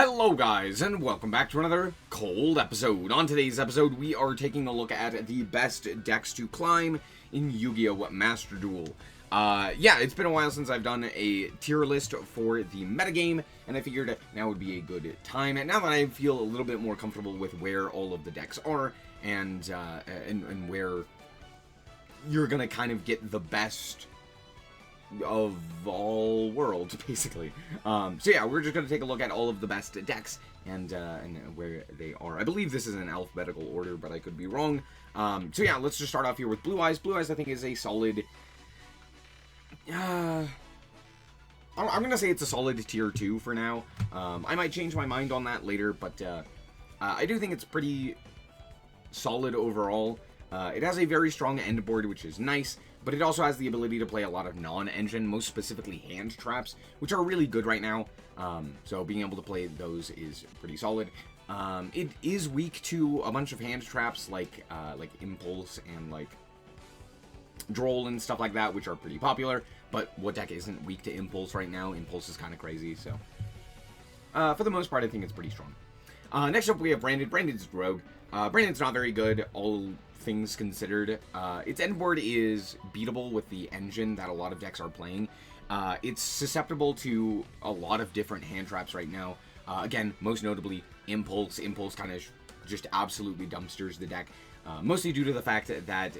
Hello guys, and welcome back to another cold episode. On today's episode, we are taking a look at the best decks to climb in Yu-Gi-Oh! Master Duel. Yeah, it's been a while since I've done a tier list for the metagame, and I figured now would be a good time. And now that I feel a little bit more comfortable with where all of the decks are, and where you're gonna kind of get the best of all worlds, basically. So yeah, we're just going to take a look at all of the best decks and where they are. I believe this is in alphabetical order, but I could be wrong. So yeah, let's just start off here with Blue Eyes. Blue Eyes, I think, is a solid... I'm going to say it's a solid tier 2 for now. I might change my mind on that later, but I do think it's pretty solid overall. It has a very strong end board, which is nice, but it also has the ability to play a lot of non-engine, most specifically hand traps, which are really good right now. So being able to play those is pretty solid. It is weak to a bunch of hand traps like Impulse and like Droll and stuff like that, which are pretty popular. But what deck isn't weak to Impulse right now? Impulse is kind of crazy, so for the most part, I think it's pretty strong. Next up, we have Branded. Branded's Rogue. Branded's not very good, all things considered. Its end board is beatable with the engine that a lot of decks are playing. It's susceptible to a lot of different hand traps right now. Again, most notably Impulse. Impulse kind of just absolutely dumpsters the deck, mostly due to the fact that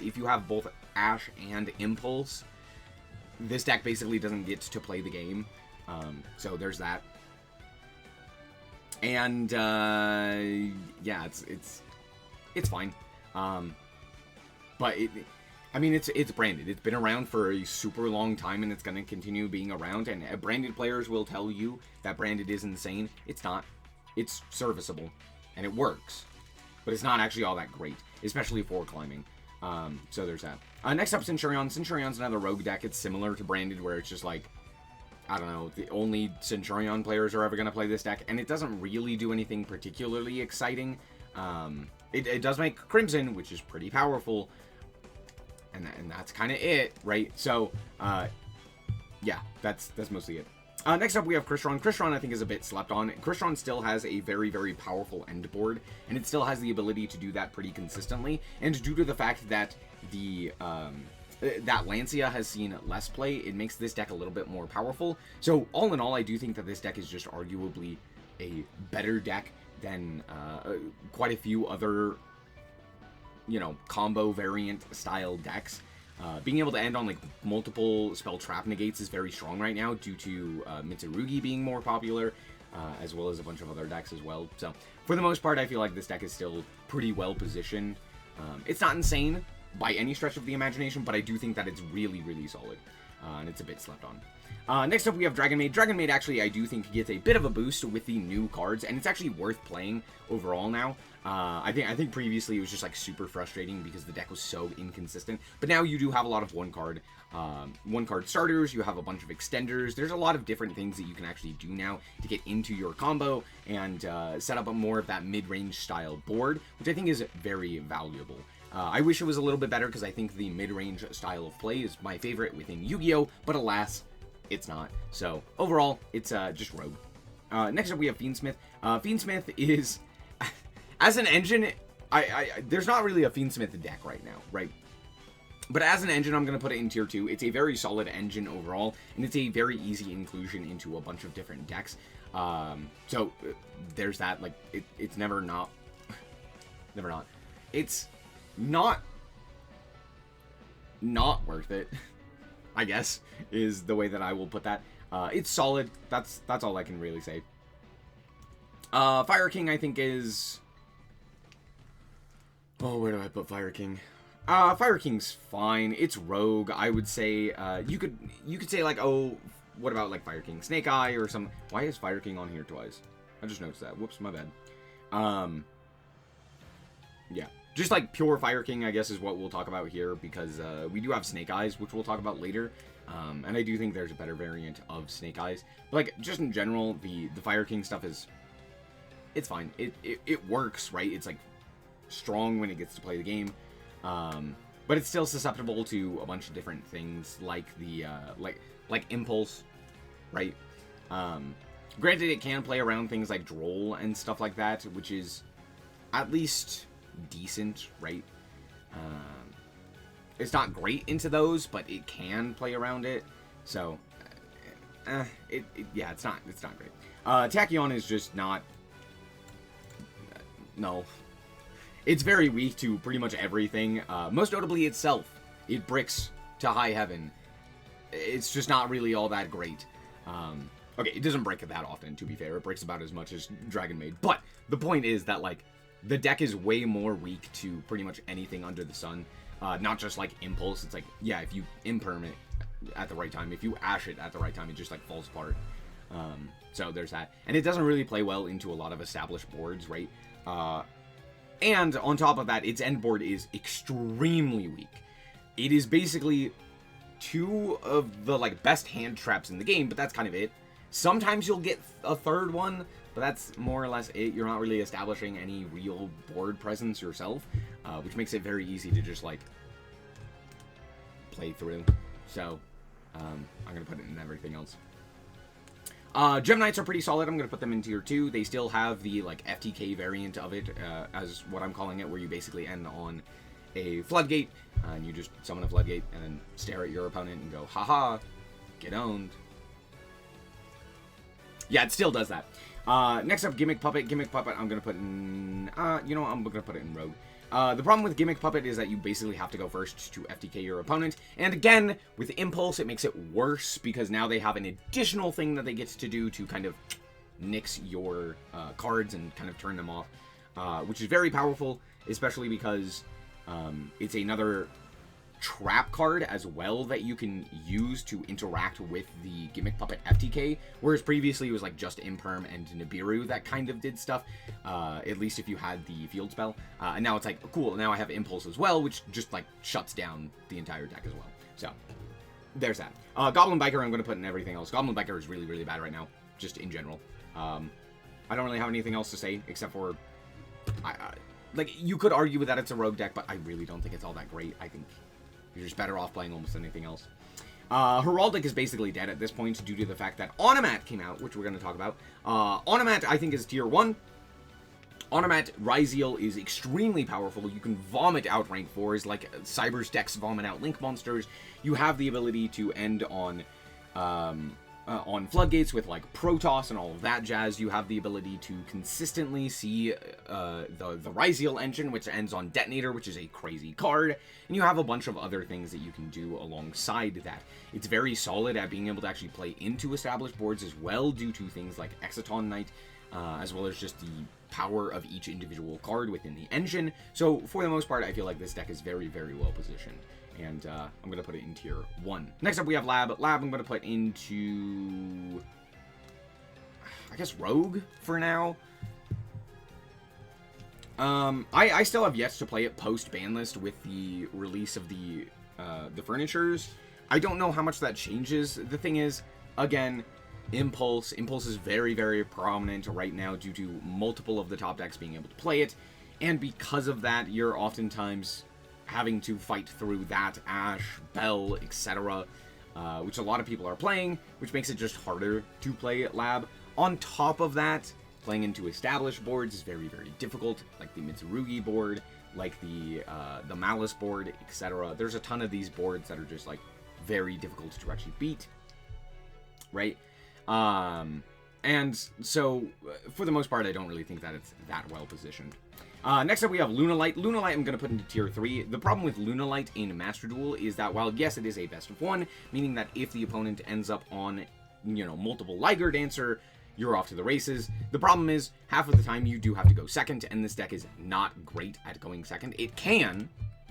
if you have both Ash and Impulse, this deck basically doesn't get to play the game. So there's that. And yeah, it's fine. But it's branded. It's been around for a super long time, and it's going to continue being around. And branded players will tell you that branded is insane. It's not. It's serviceable, and it works, but it's not actually all that great, especially for climbing. So there's that. Next up, Centurion. Centurion's another rogue deck. It's similar to branded, where it's just like, I don't know, the only Centurion players are ever going to play this deck, and it doesn't really do anything particularly exciting. It does make Crimson, which is pretty powerful, and that's kind of it, right? So, yeah, that's mostly it. Next up, we have Crystron. Crystron, I think, is a bit slept on. Crystron still has a very, very powerful end board, and it still has the ability to do that pretty consistently, and due to the fact that that Lancia has seen less play, it makes this deck a little bit more powerful. So all in all, I do think that this deck is just arguably a better deck than quite a few other, combo variant style decks. Being able to end on like multiple spell trap negates is very strong right now due to Mitsurugi being more popular, as well as a bunch of other decks as well. So for the most part, I feel like this deck is still pretty well positioned. It's not insane by any stretch of the imagination, but I do think that it's really, really solid, and it's a bit slept on. Next up, we have Dragon Maid. Dragon Maid, actually, I do think gets a bit of a boost with the new cards, and it's actually worth playing overall now. I think previously it was just like super frustrating because the deck was so inconsistent, but now you do have a lot of one card starters. You have a bunch of extenders. There's a lot of different things that you can actually do now to get into your combo and set up a more of that mid-range style board, which I think is very valuable. I wish it was a little bit better because I think the mid-range style of play is my favorite within Yu-Gi-Oh! But alas, it's not. So overall, it's just rogue. Next up, we have Fiendsmith. Fiendsmith is, as an engine, there's not really a Fiendsmith deck right now, right? But as an engine, I'm going to put it in tier 2. It's a very solid engine overall, and it's a very easy inclusion into a bunch of different decks. So there's that. Like, it's never not. It's not worth it, I guess, is the way that I will put that. It's solid. That's all I can really say. Fire King, I think, is... Oh, where do I put Fire King? Fire King's fine. It's rogue. I would say, you could say, like, oh, what about, like, Fire King? Snake Eye or some... Why is Fire King on here twice? I just noticed that. Whoops, my bad. Yeah. Just like pure Fire King, I guess, is what we'll talk about here, because we do have Snake Eyes, which we'll talk about later. And I do think there's a better variant of Snake Eyes. But, like, just in general, the Fire King stuff is... It's fine. It works, right? It's, like, strong when it gets to play the game. But it's still susceptible to a bunch of different things, like the, like Impulse, right? Granted, it can play around things like Duel and stuff like that, which is at least decent, right? It's not great into those, but it can play around it. So, yeah, it's not great. Tachyon is just not. No, it's very weak to pretty much everything. Most notably itself. It bricks to high heaven. It's just not really all that great. Okay, it doesn't break that often, to be fair. It breaks about as much as Dragon Maid. But the point is that, like, the deck is way more weak to pretty much anything under the sun. Not just, like, Impulse. It's like, yeah, if you imperm it at the right time, if you ash it at the right time, it just, like, falls apart. So there's that. And it doesn't really play well into a lot of established boards, right? And on top of that, its end board is extremely weak. It is basically 2 of the, like, best hand traps in the game, but that's kind of it. Sometimes you'll get a 3rd one, but that's more or less it. You're not really establishing any real board presence yourself, which makes it very easy to just, like, play through. So, I'm going to put it in everything else. Gem Knights are pretty solid. I'm going to put them in tier 2. They still have the, like, FTK variant of it, as what I'm calling it, where you basically end on a floodgate, and you just summon a floodgate, and then stare at your opponent and go, haha, get owned. Yeah, it still does that. Next up, Gimmick Puppet. Gimmick Puppet, I'm going to put in, you know what, I'm going to put it in Rogue. The problem with Gimmick Puppet is that you basically have to go first to FTK your opponent. And again, with Impulse, it makes it worse because now they have an additional thing that they get to do to kind of nix your cards and kind of turn them off, which is very powerful, especially because it's another trap card as well that you can use to interact with the Gimmick Puppet FTK, whereas previously it was like just Imperm and Nibiru that kind of did stuff, at least if you had the field spell, and now it's like, cool, now I have Impulse as well, which just like shuts down the entire deck as well. So there's that. Goblin Biker I'm going to put in everything else. Goblin Biker is really, really bad right now, just in general. I don't really have anything else to say except for, like, you could argue with that it's a rogue deck, but I really don't think it's all that great. I think you're just better off playing almost anything else. Heraldic is basically dead at this point due to the fact that Onomat came out, which we're going to talk about. Onomat, I think, is tier 1. Onomat Ryzeal is extremely powerful. You can vomit out rank 4s like Cyber's decks vomit out Link monsters. You have the ability to end on floodgates with like Protoss and all of that jazz. You have the ability to consistently see the Ryzeal engine, which ends on Detonator, which is a crazy card, and you have a bunch of other things that you can do alongside that. It's very solid at being able to actually play into established boards as well, due to things like Exciton Knight, as well as just the power of each individual card within the engine. So for the most part, I feel like this deck is very, very well positioned. And I'm going to put it in tier 1. Next up, we have Lab. Lab, I'm going to put into, I guess, Rogue for now. I still have yet to play it post-ban list with the release of the furnitures. I don't know how much that changes. The thing is, again, Impulse. Impulse is very, very prominent right now due to multiple of the top decks being able to play it. And because of that, you're oftentimes having to fight through that, Ash, Bell, etc., which a lot of people are playing, which makes it just harder to play at Lab. On top of that, playing into established boards is very, very difficult, like the Mitsurugi board, like the Malice board, etc. There's a ton of these boards that are just, like, very difficult to actually beat, right? And so, for the most part, I don't really think that it's that well positioned. Next up, we have Lunalight. Lunalight I'm going to put into tier 3. The problem with Lunalight in Master Duel is that while, yes, it is a best of 1, meaning that if the opponent ends up on, you know, multiple Liger Dancer, you're off to the races. The problem is, half of the time you do have to go second, and this deck is not great at going second. It can,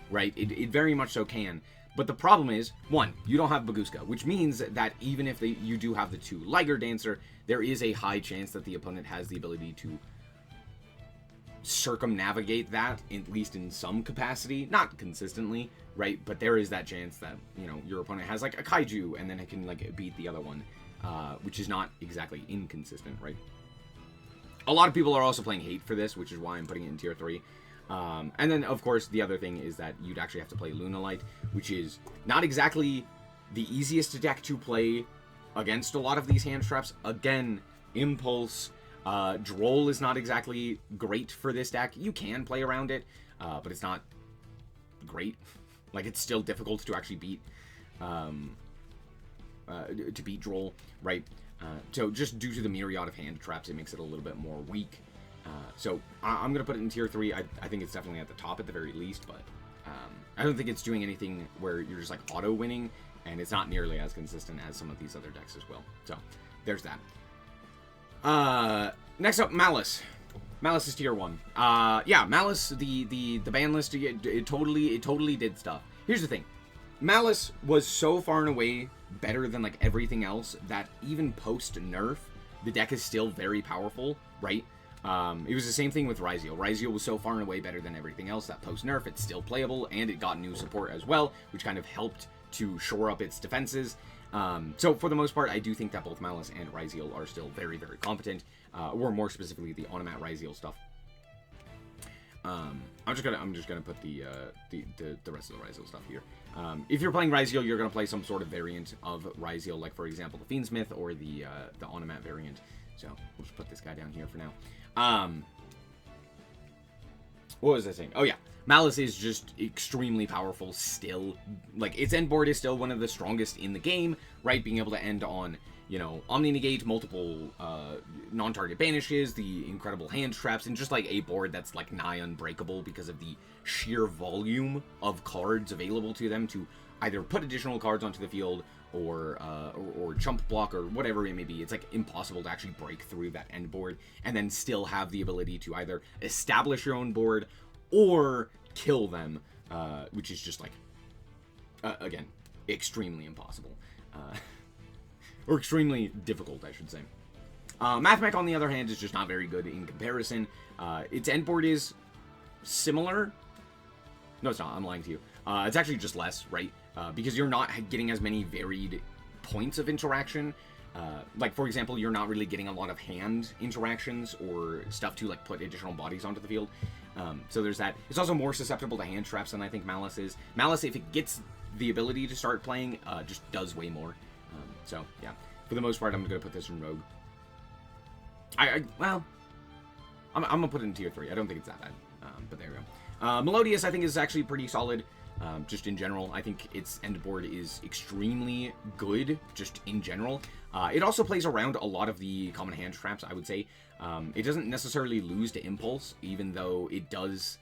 right? It very much so can. But the problem is, 1, you don't have Baguska, which means that even if you do have the 2 Liger Dancer, there is a high chance that the opponent has the ability to circumnavigate that, at least in some capacity, not consistently, right? But there is that chance that, you know, your opponent has like a Kaiju and then it can like beat the other one, which is not exactly inconsistent, right? A lot of people are also playing Hate for this, which is why I'm putting it in tier 3. And then, of course, the other thing is that you'd actually have to play Lunalight, which is not exactly the easiest deck to play against a lot of these hand traps. Again, Impulse, Droll is not exactly great for this deck. You can play around it, but it's not great. Like, it's still difficult to actually beat, Droll, right? So just due to the myriad of hand traps, it makes it a little bit more weak. So I'm going to put it in tier 3. I think it's definitely at the top at the very least, but I don't think it's doing anything where you're just like auto-winning, and it's not nearly as consistent as some of these other decks as well. So there's that. Next up, Malice. Malice is tier 1. Yeah, Malice, the ban list, it totally did stuff. Here's the thing. Malice was so far and away better than like everything else that even post-nerf, the deck is still very powerful, right? It was the same thing with Ryziel. Ryziel was so far and away better than everything else that post-nerf, it's still playable, and it got new support as well, which kind of helped to shore up its defenses. So for the most part, I do think that both Malice and Ryziel are still very, very competent, or more specifically the Automat Ryziel stuff. I'm just gonna put the rest of the Ryziel stuff here. If you're playing Ryziel, you're gonna play some sort of variant of Ryziel, like for example the Fiendsmith or the Automat variant. So we'll just put this guy down here for now. What was I saying? Oh yeah, Malice is just extremely powerful still. Like, its end board is still one of the strongest in the game, right? Being able to end on, you know, Omni Negate, multiple non-target banishes, the incredible hand traps, and just like a board that's like nigh unbreakable because of the sheer volume of cards available to them to either put additional cards onto the field or chump block or whatever it may be. It's like impossible to actually break through that end board and then still have the ability to either establish your own board or kill them, which is just like, again, extremely impossible. Or extremely difficult, I should say. Mathmech, on the other hand, is just not very good in comparison. Its end board is similar. No, it's not. I'm lying to you. It's actually just less, right? Because you're not getting as many varied points of interaction. Like, for example, you're not really getting a lot of hand interactions or stuff to, like, put additional bodies onto the field. So there's that. It's also more susceptible to hand traps than I think Malice is. Malice, if it gets the ability to start playing, just does way more. So, yeah. For the most part, I'm going to put this in Rogue. Well, I'm going to put it in tier 3. I don't think it's that bad. But there we go. Melodious, I think, is actually pretty solid. Just in general, I think its end board is extremely good, just in general. It also plays around a lot of the common hand traps, I would say. It doesn't necessarily lose to Impulse, even though it does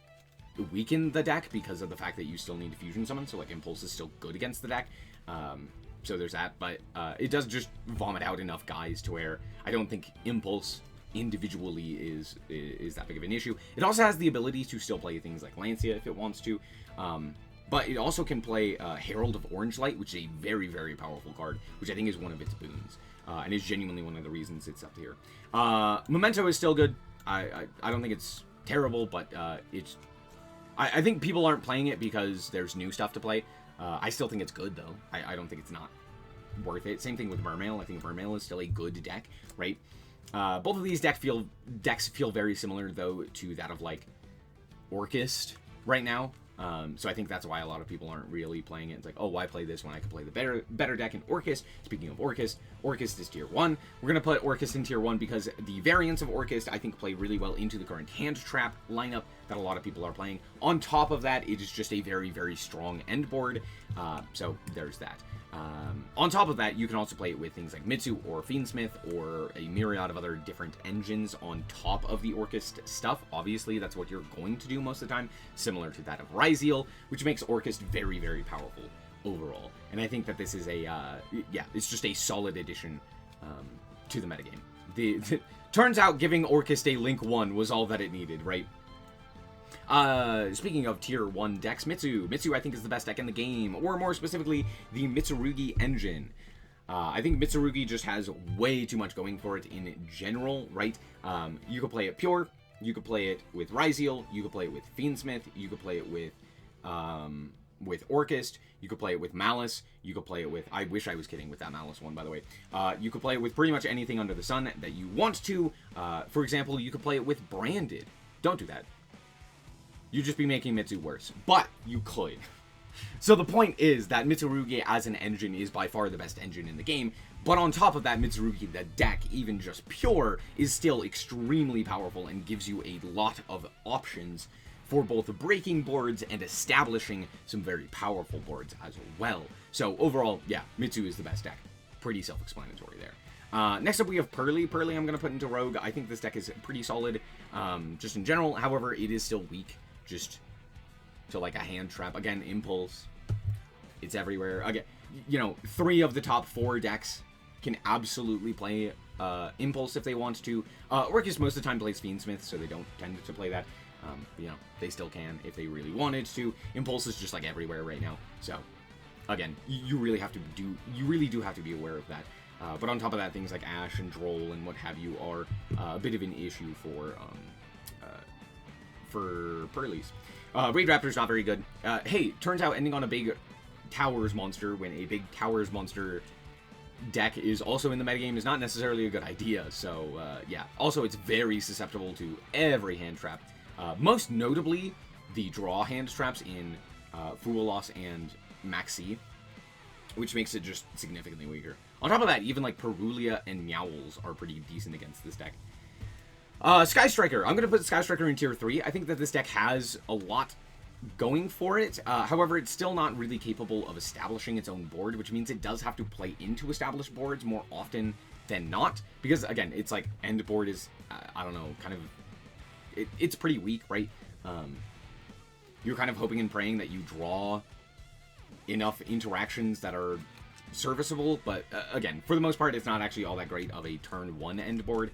weaken the deck because of the fact that you still need to Fusion Summon, so like Impulse is still good against the deck. So there's that, but it does just vomit out enough guys to where I don't think Impulse individually is that big of an issue. It also has the ability to still play things like Lancia if it wants to. But it also can play Herald of Orange Light, which is a very, very powerful card, which I think is one of its boons, and is genuinely one of the reasons it's up here. Memento is still good. I don't think it's terrible, but it's... I think people aren't playing it because there's new stuff to play. I still think it's good, though. I don't think it's not worth it. Same thing with Mermail. I think Mermail is still a good deck, right? Both of these decks feel very similar, though, to that of, like, Orchist right now. So I think that's why a lot of people aren't really playing it. It's like, oh, why play this when I can play the better deck in Orchist? Speaking of Orchist, Orchist is tier 1. We're going to put Orchist in tier 1 because the variants of Orchist, I think, play really well into the current hand trap lineup that a lot of people are playing. On top of that, it is just a very, very strong end board. So there's that. On top of that, you can also play it with things like Mitsu or Fiendsmith or a myriad of other different engines on top of the Orchist stuff. Obviously, that's what you're going to do most of the time, similar to that of Ryziel, which makes Orchist very, very powerful overall. And I think that this is a, yeah, it's just a solid addition to the metagame. Turns out giving Orchist a Link 1 was all that it needed, right? Speaking of tier 1 decks, Mitsu. Mitsu, I think, is the best deck in the game, or more specifically, the Mitsurugi engine. I think Mitsurugi just has way too much going for it in general, right? You could play it pure, you could play it with Ryziel, you could play it with Fiendsmith, you could play it with Orchist, you could play it with Malice, you could play it with... I wish I was kidding with that Malice one, by the way. You could play it with pretty much anything under the sun that you want to. For example, you could play it with Branded. Don't do that. You'd just be making Mitsu worse. But you could. So the point is that Mitsurugi as an engine is by far the best engine in the game, But on top of that, Mitsurugi, the deck, even just pure, is still extremely powerful and gives you a lot of options for both breaking boards and establishing some very powerful boards as well. So overall, yeah, Mitsu is the best deck. Pretty self-explanatory there. Next up, we have Pearly. Pearly I'm going to put into Rogue. I think this deck is pretty solid, just in general. However, it is still weak, just to like a hand trap. Again, Impulse. It's everywhere. Again, you know, 3 of the top 4 decks can absolutely play Impulse if they want to. Orcus most of the time plays Fiendsmith, so they don't tend to play that. You know, they still can if they really wanted to. Impulse is just like everywhere right now. So, again, you really do have to be aware of that. But on top of that, things like Ash and Droll and what have you are a bit of an issue for Pearlies. Raid Raptor's not very good. Hey, turns out ending on a big Towers monster when a big Towers monster deck is also in the metagame is not necessarily a good idea. So, yeah. Also, it's very susceptible to every hand trap. Most notably, the draw hand traps in Fualos and Maxi, which makes it just significantly weaker. On top of that, even like Perulia and Meowls are pretty decent against this deck. Sky Striker. I'm going to put Sky Striker in tier 3. I think that this deck has a lot going for it. However, it's still not really capable of establishing its own board, which means it does have to play into established boards more often than not. Because, again, it's like end board is, I don't know, kind of... It's pretty weak, right? You're kind of hoping and praying that you draw enough interactions that are serviceable, but again, for the most part, it's not actually all that great of a turn 1 end board.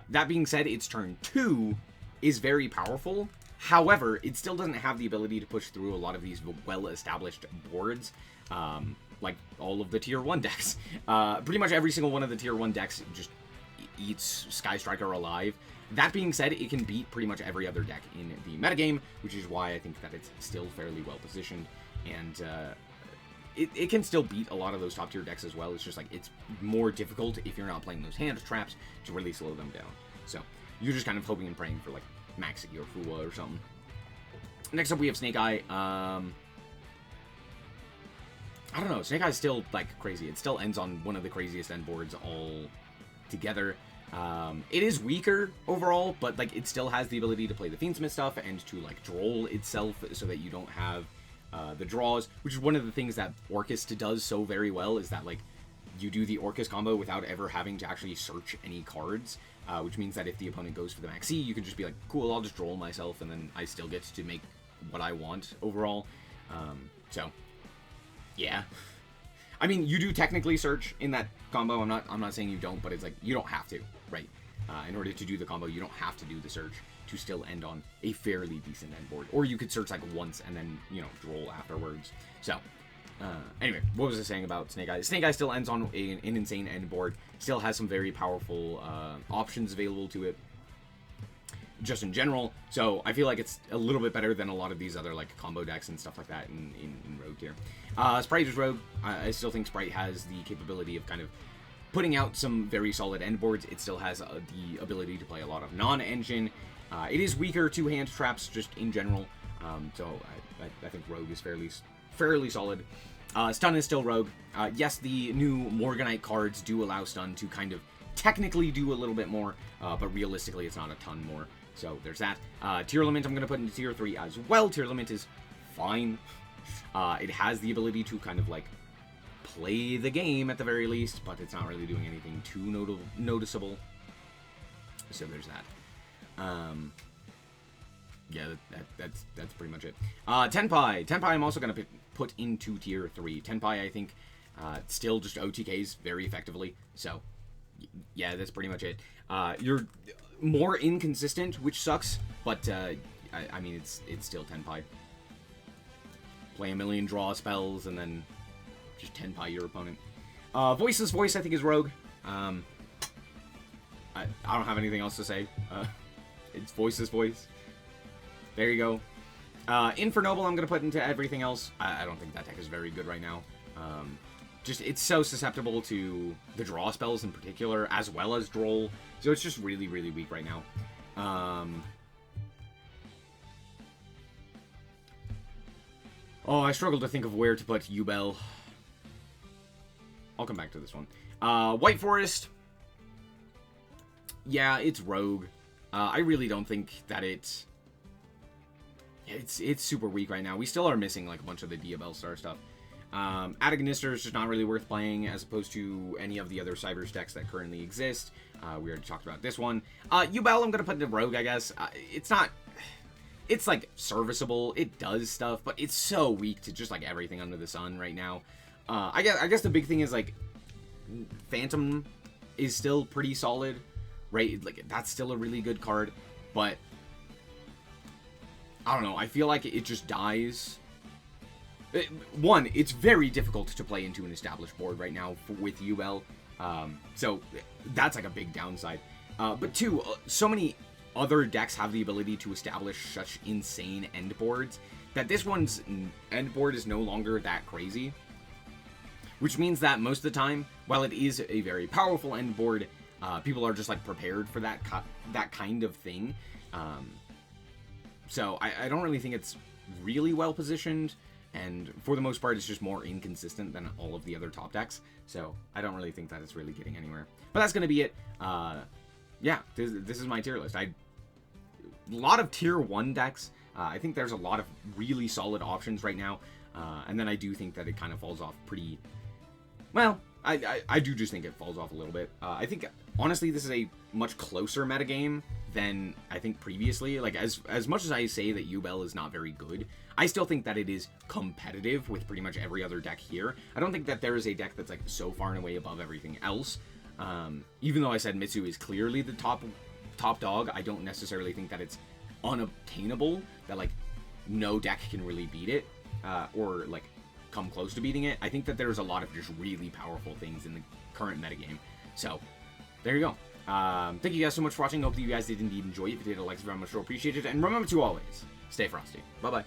That being said, its turn 2 is very powerful. However, it still doesn't have the ability to push through a lot of these well-established boards, like all of the tier 1 decks. Pretty much every single one of the tier 1 decks just eats Sky Striker alive. That being said, it can beat pretty much every other deck in the metagame, which is why I think that it's still fairly well positioned, and it can still beat a lot of those top tier decks as well. It's just like it's more difficult if you're not playing those hand traps to really slow them down. So you're just kind of hoping and praying for like Maxi or Fua or something. Next up, we have Snake Eye. I don't know. Snake Eye is still like crazy. It still ends on one of the craziest end boards all together. It is weaker overall, but like it still has the ability to play the Fiendsmith stuff and to like Droll itself so that you don't have the draws, which is one of the things that Orcus does so very well, is that like you do the Orcus combo without ever having to actually search any cards, which means that if the opponent goes for the Maxi, you can just be like, cool, I'll just Droll myself, and then I still get to make what I want overall. So yeah. I mean, you do technically search in that combo. I'm not saying you don't, but it's like you don't have to, right? In order to do the combo, you don't have to do the search to still end on a fairly decent end board. Or you could search like once and then, you know, Droll afterwards. So, anyway, what was I saying about Snake Eye? Snake Eye still ends on an insane end board. Still has some very powerful options available to it, just in general. So I feel like it's a little bit better than a lot of these other like combo decks and stuff like that in Rogue tier. Sprite is Rogue. I still think Sprite has the capability of kind of putting out some very solid end boards. It still has the ability to play a lot of non-engine. It is weaker to hand traps just in general. So I think Rogue is fairly solid. Stun is still Rogue. Yes, the new Morganite cards do allow stun to kind of technically do a little bit more, but realistically it's not a ton more. So there's that. Tier Lament I'm going to put into tier 3 as well. Tier Lament is fine. It has the ability to kind of like play the game at the very least, but it's not really doing anything too noticeable. So there's that. Yeah, that's pretty much it. Tenpai. Tenpai I'm also going to put into tier 3. Tenpai, I think, still just OTKs very effectively. So, yeah, that's pretty much it. You're more inconsistent, which sucks, but, I mean, it's still Tenpai. Play a million draw spells, and then just Tenpai your opponent. Voiceless Voice, I think, is Rogue. I don't have anything else to say. It's Voiceless Voice. There you go. Infernoble I'm going to put into everything else. I don't think that deck is very good right now. Just, it's so susceptible to the draw spells in particular, as well as Droll. So it's just really, really weak right now. Oh, I struggle to think of where to put Yubel. I'll come back to this one. White Forest. Yeah, it's Rogue. I really don't think that it's super weak right now. We still are missing like a bunch of the Diabell Star stuff. Atagnister is just not really worth playing as opposed to any of the other Cyber decks that currently exist. We already talked about this one. Yubel, I'm going to put into Rogue, I guess. It's not... It's, like, serviceable. It does stuff, but it's so weak to just, like, everything under the sun right now. I guess the big thing is, like, Phantom is still pretty solid, right? Like, that's still a really good card, but... I don't know. I feel like it just dies... One, it's very difficult to play into an established board right now with Yubel. So that's like a big downside. But two, so many other decks have the ability to establish such insane end boards that this one's end board is no longer that crazy. Which means that most of the time, while it is a very powerful end board, people are just like prepared for that kind of thing. So I don't really think it's really well positioned. And for the most part, it's just more inconsistent than all of the other top decks. So I don't really think that it's really getting anywhere. But that's going to be it. Yeah, this is my tier list. A lot of tier 1 decks. I think there's a lot of really solid options right now. And then I do think that it kind of falls off pretty... Well, I do just think it falls off a little bit. I think, honestly, this is a much closer metagame than I think previously. Like, as much as I say that Yubel is not very good, I still think that it is competitive with pretty much every other deck here. I don't think that there is a deck that's, like, so far and away above everything else. Even though I said Mitsu is clearly the top dog, I don't necessarily think that it's unobtainable, that, like, no deck can really beat it, or, like, come close to beating it. I think that there's a lot of just really powerful things in the current metagame. So, there you go. Thank you guys so much for watching. I hope that you guys did indeed enjoy it. If you did, a like is very much appreciated. And remember to always stay frosty. Bye-bye.